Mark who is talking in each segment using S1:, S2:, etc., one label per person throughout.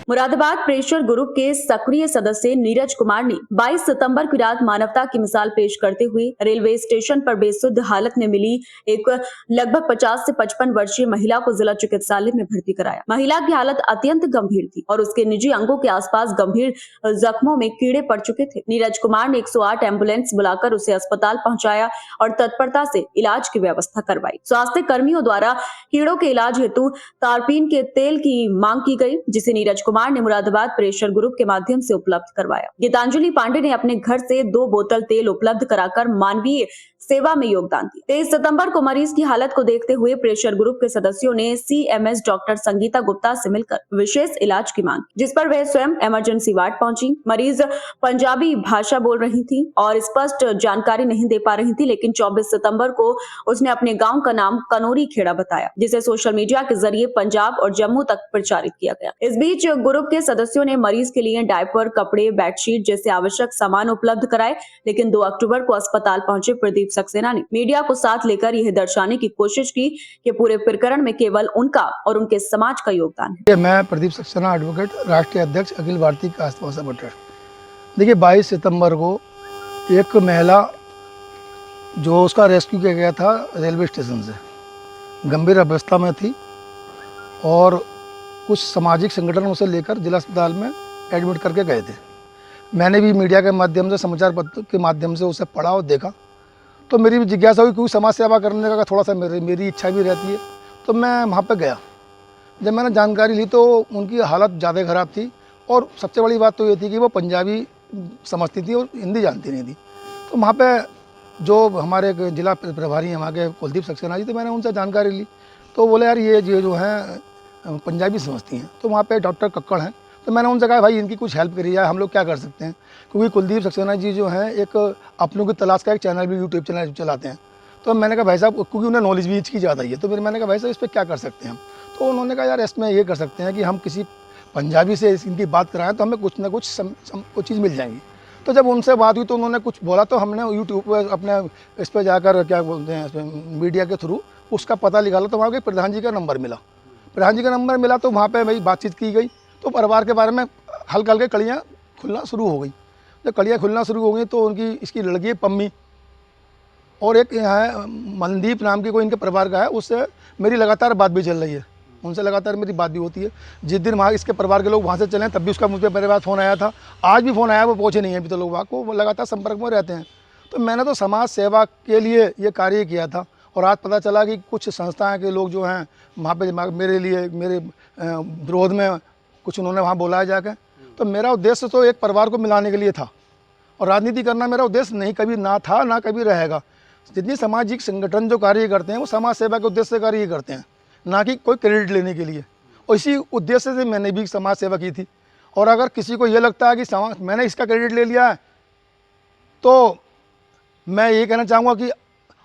S1: Moradabad pressure group के सक्रिय सदस्य नीरज कुमार ने 22 सितंबर की रात मानवता की मिसाल पेश करते हुए रेलवे स्टेशन पर बेसुध हालत में मिली एक लगभग 50 से 55 वर्षीय महिला को जिला चिकित्सालय में भर्ती कराया। महिला की हालत अत्यंत गंभीर थी और उसके निजी अंगों के आसपास गंभीर जख्मों में कीड़े पड़ चुके थे। नीरज कुमार ने 108 एम्बुलेंस बुलाकर उसे अस्पताल पहुंचाया और तत्परता से इलाज की व्यवस्था करवाई। स्वास्थ्य कर्मियों द्वारा कीड़ों के इलाज हेतु तारपीन के तेल की मांग की गई, जिसे नीरज कुमार ने मुरादाबाद प्रेशर ग्रुप के माध्यम से उपलब्ध करवाया। गीतांजलि पांडे ने अपने घर से 2 बोतल तेल उपलब्ध कराकर मानवीय सेवा में योगदान दिया। 23 सितंबर को मरीज की हालत को देखते हुए प्रेशर ग्रुप के सदस्यों ने सीएमएस डॉक्टर संगीता गुप्ता से मिलकर विशेष इलाज की मांग, जिस पर वह स्वयं इमरजेंसी वार्ड पहुंची। मरीज पंजाबी भाषा बोल रही थी और स्पष्ट जानकारी नहीं दे पा रही थी, लेकिन 24 सितंबर को उसने अपने गांव का नाम कनोरी खेड़ा बताया, जिसे सोशल मीडिया के जरिए पंजाब और जम्मू तक प्रचारित किया गया। इस बीच ग्रुप के सदस्यों ने मरीज के लिए डायपर, कपड़े, बेडशीट जैसे आवश्यक सामान उपलब्ध कराए, लेकिन 2 अक्टूबर को अस्पताल पहुंचे प्रदीप सक्सेना ने मीडिया को साथ लेकर यह दर्शाने की कोशिश की कि पूरे प्रकरण में केवल उनका और उनके समाज का योगदान है।
S2: मैं प्रदीप सक्सेना, एडवोकेट, राष्ट्रीय अध्यक्ष अखिल भारतीय कास्ट भाषा ट्रस्ट। देखिए 22 सितंबर को एक महिला जो उसका रेस्क्यू किया गया था रेलवे स्टेशन से, गंभीर अवस्था में थी और कुछ सामाजिक संगठन उसे लेकर जिला अस्पताल में एडमिट करके गए थे। मैंने भी मीडिया के माध्यम से, समाचार पत्र के माध्यम से उसे पढ़ा और देखा, तो मेरी भी जिज्ञासा हुई, क्योंकि समाज सेवा करने का थोड़ा सा मेरी इच्छा भी रहती है। तो मैं वहाँ पर गया। जब मैंने जानकारी ली तो उनकी हालत ज़्यादा ख़राब थी और सबसे बड़ी बात तो ये थी कि वो पंजाबी समझती थी और हिंदी जानती नहीं थी। तो वहाँ पे जो हमारे जिला प्रभारी हैं वहाँ के कुलदीप सक्सेना जी, तो मैंने उनसे जानकारी ली। तो बोले यार ये जो हैं पंजाबी समझती हैं। तो वहाँ पे डॉक्टर कक्कड़ हैं, तो मैंने उनसे कहा भाई इनकी कुछ हेल्प करिए यार, हम लोग क्या कर सकते हैं, क्योंकि कुलदीप सक्सेना जी जो हैं एक अपनों की तलाश का एक चैनल भी, यूट्यूब चैनल चलाते हैं। तो मैंने कहा भाई साहब, क्योंकि उन्हें नॉलेज भी इसकी ज़्यादा ही है, तो फिर मैंने कहा भाई साहब इस पर क्या कर सकते हैं हम। तो उन्होंने कहा यार इसमें ये कर सकते हैं कि हम किसी पंजाबी से इनकी बात कराएं तो हमें कुछ ना कुछ कुछ चीज़ मिल जाएंगी। तो जब उनसे बात हुई तो उन्होंने कुछ बोला, तो हमने यूट्यूब पर अपने इस पर जाकर क्या बोलते हैं मीडिया के थ्रू उसका पता निकाला। तो वहाँ के प्रधान जी का नंबर मिला। प्रधान जी का नंबर मिला तो वहाँ पर भाई बातचीत की गई। तो परिवार के बारे में हल्का हल्के कड़ियाँ खुलना शुरू हो गई। जब कड़ियाँ खुलना शुरू हो गई तो उनकी इसकी लड़की है पम्मी और एक यहाँ मनदीप नाम की कोई इनके परिवार का है, उससे मेरी लगातार बात भी चल रही है। उनसे लगातार मेरी बात भी होती है। जिस दिन वहाँ इसके परिवार के लोग वहाँ से चले तब भी उसका मुझे मेरे पास फ़ोन आया था, आज भी फ़ोन आया, वो पहुँचे नहीं है अभी तो। लोग वहाँ को लगातार संपर्क में रहते हैं। तो मैंने तो समाज सेवा के लिए ये कार्य किया था और आज पता चला कि कुछ संस्थाएँ के लोग जो हैं वहाँ पर मेरे लिए, मेरे विरोध में कुछ उन्होंने वहाँ बोलाया जाकर। तो मेरा उद्देश्य तो एक परिवार को मिलाने के लिए था और राजनीति करना मेरा उद्देश्य नहीं कभी ना था, ना कभी रहेगा। जितनी सामाजिक संगठन जो कार्य करते हैं वो समाज सेवा के उद्देश्य से कार्य करते हैं, ना कि कोई क्रेडिट लेने के लिए। और इसी उद्देश्य से मैंने भी समाज सेवा की थी। और अगर किसी को ये लगता है कि मैंने इसका क्रेडिट ले लिया है, तो मैं ये कहना चाहूँगा कि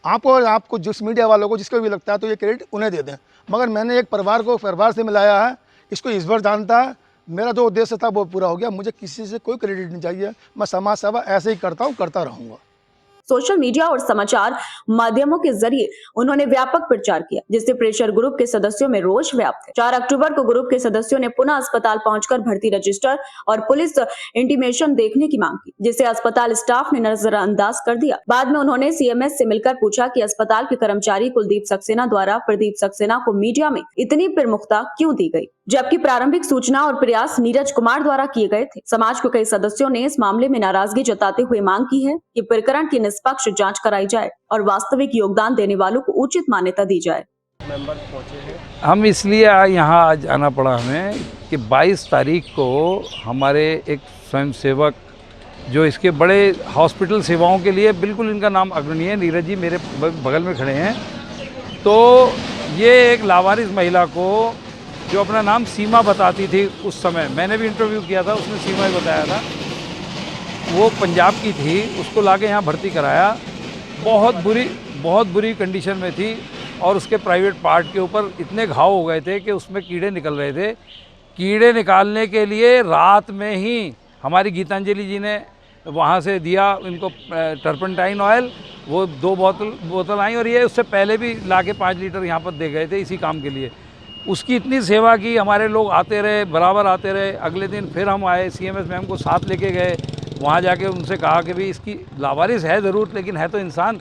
S2: आपको जिस मीडिया वालों को जिसको भी लगता है तो ये क्रेडिट उन्हें दे दें। मगर मैंने एक परिवार को परिवार से मिलाया है, इसको ईश्वर जानता है। मेरा जो उद्देश्य था वो पूरा हो गया। मुझे किसी से कोई क्रेडिट नहीं चाहिए। मैं समाज सेवा ऐसे ही करता हूँ, करता रहूँगा।
S1: सोशल मीडिया और समाचार माध्यमों के जरिए उन्होंने व्यापक प्रचार किया, जिससे प्रेशर ग्रुप के सदस्यों में रोष व्याप्त है। 4 अक्टूबर को ग्रुप के सदस्यों ने पुनः अस्पताल पहुंचकर भर्ती रजिस्टर और पुलिस इंटीमेशन देखने की मांग की, जिसे अस्पताल स्टाफ ने नजरअंदाज कर दिया। बाद में उन्होंने सीएमएस से मिलकर पूछा कि अस्पताल के कर्मचारी कुलदीप सक्सेना द्वारा प्रदीप सक्सेना को मीडिया में इतनी प्रमुखता क्यों दी गई, जबकि प्रारंभिक सूचना और प्रयास नीरज कुमार द्वारा किए गए थे। समाज के कई सदस्यों ने इस मामले में नाराजगी जताते हुए मांग की है कि प्रकरण की निष्पक्ष जांच कराई जाए और वास्तविक योगदान देने वालों को उचित मान्यता दी जाए।
S3: हम इसलिए यहाँ आज आना पड़ा हमें कि 22 तारीख को हमारे एक स्वयंसेवक जो इसके बड़े हॉस्पिटल सेवाओं के लिए बिल्कुल इनका नाम अग्रणी है, नीरज जी मेरे बगल में खड़े हैं। तो ये एक लावारिस महिला को जो अपना नाम सीमा बताती थी, उस समय मैंने भी इंटरव्यू किया था, उसने सीमा ही बताया था, वो पंजाब की थी, उसको लाके यहाँ भर्ती कराया। बहुत बुरी कंडीशन में थी और उसके प्राइवेट पार्ट के ऊपर इतने घाव हो गए थे कि उसमें कीड़े निकल रहे थे। कीड़े निकालने के लिए रात में ही हमारी गीतांजलि जी ने वहाँ से दिया इनको टर्पेंटाइन ऑयल, वो 2 बोतल आई और ये उससे पहले भी लाके 5 लीटर यहाँ पर दे गए थे इसी काम के लिए। उसकी इतनी सेवा की, हमारे लोग आते रहे, बराबर आते रहे। अगले दिन फिर हम आए, CMS मैम को साथ लेके गए, वहाँ जाके उनसे कहा कि भाई इसकी लावारिस है ज़रूर, लेकिन है तो इंसान,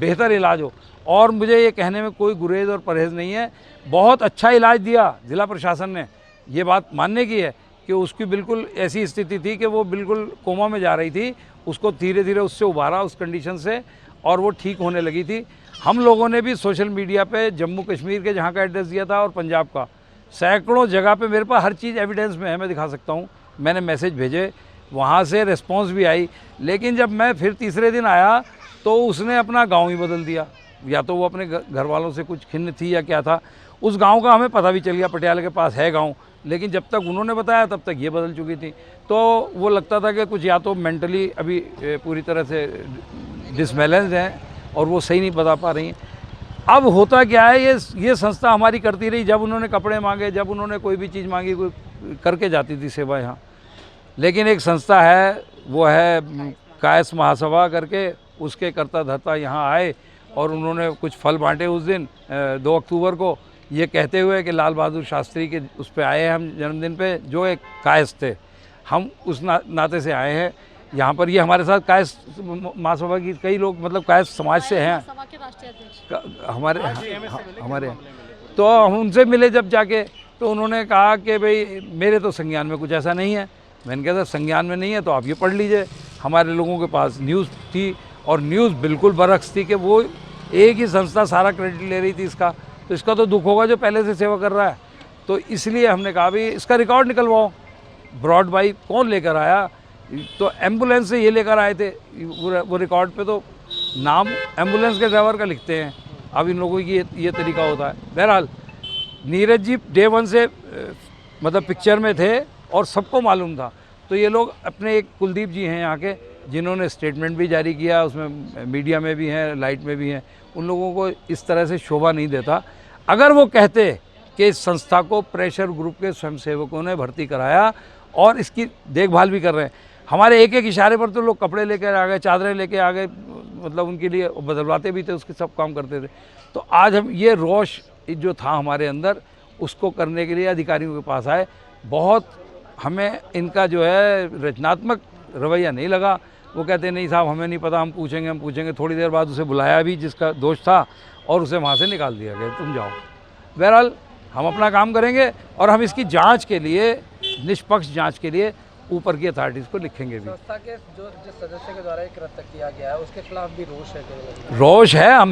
S3: बेहतर इलाज हो। और मुझे ये कहने में कोई गुरेज और परहेज़ नहीं है, बहुत अच्छा इलाज दिया ज़िला प्रशासन ने, ये बात मानने की है कि उसकी बिल्कुल ऐसी स्थिति थी कि वो बिल्कुल कोमा में जा रही थी, उसको धीरे धीरे उससे उबारा उस कंडीशन से, और वो ठीक होने लगी थी। हम लोगों ने भी सोशल मीडिया पे जम्मू कश्मीर के जहाँ का एड्रेस दिया था और पंजाब का, सैकड़ों जगह पे मेरे पास हर चीज़ एविडेंस में है, मैं दिखा सकता हूँ। मैंने मैसेज भेजे, वहाँ से रिस्पॉन्स भी आई, लेकिन जब मैं फिर तीसरे दिन आया तो उसने अपना गांव ही बदल दिया। या तो वो अपने घर वालों से कुछ खिन्न थी या क्या था। उस गांव का हमें पता भी चल गया, पटियाला के पास है गांव, लेकिन जब तक उन्होंने बताया तब तक ये बदल चुकी थी। तो वो लगता था कि कुछ या तो मेंटली अभी पूरी तरह से डिसबैलेंस हैं और वो सही नहीं बता पा रही हैं। अब होता क्या है, ये संस्था हमारी करती रही, जब उन्होंने कपड़े मांगे, जब उन्होंने कोई भी चीज़ मांगी, कोई करके जाती थी सेवा यहाँ। लेकिन एक संस्था है, वो है कायस महासभा करके, उसके कर्ता धर्ता यहाँ आए और उन्होंने कुछ फल बांटे उस दिन 2 अक्टूबर को, ये कहते हुए कि लाल बहादुर शास्त्री के उस पे आए हैं हम जन्मदिन पे, जो एक कायस थे। हम उस नाते से आए हैं यहाँ पर। ये हमारे साथ कायस महासभा की कई लोग, मतलब कायस समाज से हैं हमारे। तो हम उनसे मिले जब जाके, तो उन्होंने कहा कि भाई मेरे तो संज्ञान में कुछ ऐसा नहीं है। मैंने कहा था संज्ञान में नहीं है तो आप ये पढ़ लीजिए। हमारे लोगों के पास न्यूज़ थी और न्यूज़ बिल्कुल बरअक्स थी कि वो एक ही संस्था सारा क्रेडिट ले रही थी इसका, तो इसका तो दुख होगा जो पहले से सेवा कर रहा है। तो इसलिए हमने कहा भाई इसका रिकॉर्ड निकलवाओ। ब्रॉड बाई कौन लेकर आया, तो एम्बुलेंस से ये लेकर आए थे। वो रिकॉर्ड पे तो नाम एम्बुलेंस के ड्राइवर का लिखते हैं। अब इन लोगों की ये तरीका होता है। बहरहाल नीरज जी डे 1 से मतलब पिक्चर में थे और सबको मालूम था। तो ये लोग अपने, एक कुलदीप जी हैं यहाँ के, जिन्होंने स्टेटमेंट भी जारी किया, उसमें मीडिया में भी हैं, लाइट में भी हैं। उन लोगों को इस तरह से शोभा नहीं देता। अगर वो कहते कि इस संस्था को प्रेशर ग्रुप के स्वयंसेवकों ने भर्ती कराया और इसकी देखभाल भी कर रहे हैं, हमारे एक एक इशारे पर तो लोग कपड़े लेकर आ गए, चादरें लेके आ गए, मतलब उनके लिए बदलवाते भी थे, उसके सब काम करते थे। तो आज हम ये रोष जो था हमारे अंदर, उसको करने के लिए अधिकारियों के पास आए। बहुत हमें इनका जो है रचनात्मक रवैया नहीं लगा। वो कहते नहीं साहब हमें नहीं पता, हम पूछेंगे। थोड़ी देर बाद उसे बुलाया भी जिसका दोष था और उसे वहाँ से निकाल दिया गया, तुम जाओ। बहरहाल हम अपना काम करेंगे और हम इसकी जांच के लिए, निष्पक्ष जांच के लिए ऊपर की अथॉरिटीज़ को लिखेंगे भी।
S4: संस्था के जो जिस सदस्य के द्वारा ये कृत्य किया गया है उसके खिलाफ भी रोष है?
S3: रोष है। अब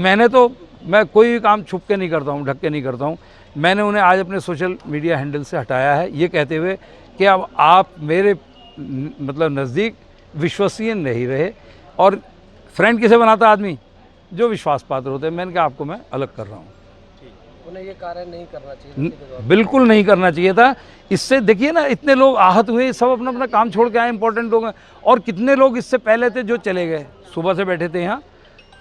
S3: मैं कोई भी काम छुप के नहीं करता हूँ, ढक के नहीं करता हूँ। मैंने उन्हें आज अपने सोशल मीडिया हैंडल से हटाया है, ये कहते हुए कि अब आप मेरे मतलब नज़दीक विश्वसनीय नहीं रहे। और फ्रेंड किसे बनाता आदमी? जो विश्वास पात्र होते हैं। मैंने कहा आपको मैं अलग कर रहा हूँ।
S4: उन्हें ये कार्य नहीं करना चाहिए,
S3: बिल्कुल नहीं करना चाहिए था। इससे देखिए ना, इतने लोग आहत हुए, सब अपना अपना काम छोड़ के आए, इंपॉर्टेंट लोग हैं। और कितने लोग इससे पहले थे जो चले गए, सुबह से बैठे थे यहाँ।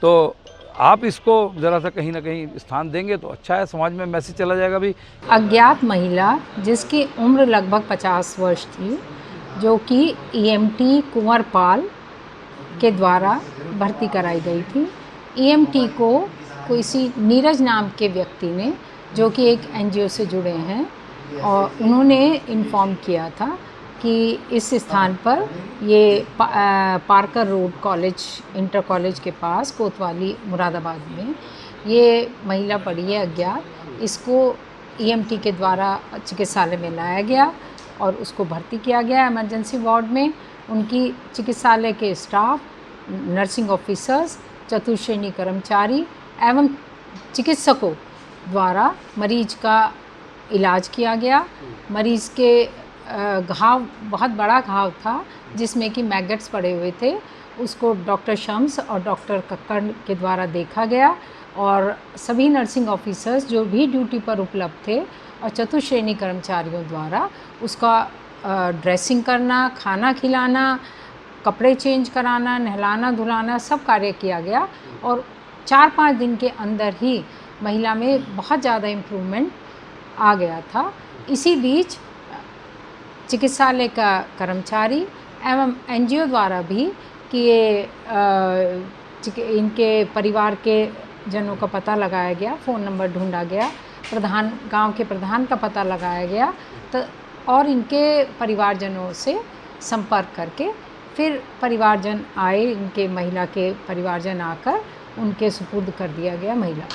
S3: तो आप इसको ज़रा सा कहीं ना कहीं स्थान देंगे तो अच्छा है, समाज में मैसेज चला जाएगा भी।
S5: अज्ञात महिला जिसकी उम्र लगभग 50 वर्ष थी, जो कि EMT कुंवर पाल के द्वारा भर्ती कराई गई थी। EMT को किसी नीरज नाम के व्यक्ति ने, जो कि एक NGO से जुड़े हैं, और उन्होंने इन्फॉर्म किया था कि इस स्थान पर ये Parker road college, inter college के पास कोतवाली मुरादाबाद में ये महिला पड़ी है अज्ञात। इसको EMT के द्वारा चिकित्सालय में लाया गया और उसको भर्ती किया गया इमरजेंसी वार्ड में। उनकी चिकित्सालय के स्टाफ, नर्सिंग ऑफिसर्स, चतुर्श्रेणी कर्मचारी एवं चिकित्सकों द्वारा मरीज का इलाज किया गया। मरीज के घाव, बहुत बड़ा घाव था जिसमें कि मैगट्स पड़े हुए थे। उसको डॉक्टर शम्स और डॉक्टर कक्कड़ के द्वारा देखा गया और सभी नर्सिंग ऑफिसर्स जो भी ड्यूटी पर उपलब्ध थे और चतुर्श्रेणी कर्मचारियों द्वारा उसका ड्रेसिंग करना, खाना खिलाना, कपड़े चेंज कराना, नहलाना धुलाना सब कार्य किया गया। और 4-5 दिन के अंदर ही महिला में बहुत ज़्यादा इम्प्रूवमेंट आ गया था। इसी बीच चिकित्सालय का कर्मचारी एवं NGO द्वारा भी कि ये इनके परिवार के जनों का पता लगाया गया, फ़ोन नंबर ढूंढा गया, गांव के प्रधान का पता लगाया गया तो और इनके परिवारजनों से संपर्क करके फिर परिवारजन आए, इनके महिला के परिवारजन आकर उनके सुपुर्द कर दिया गया महिला।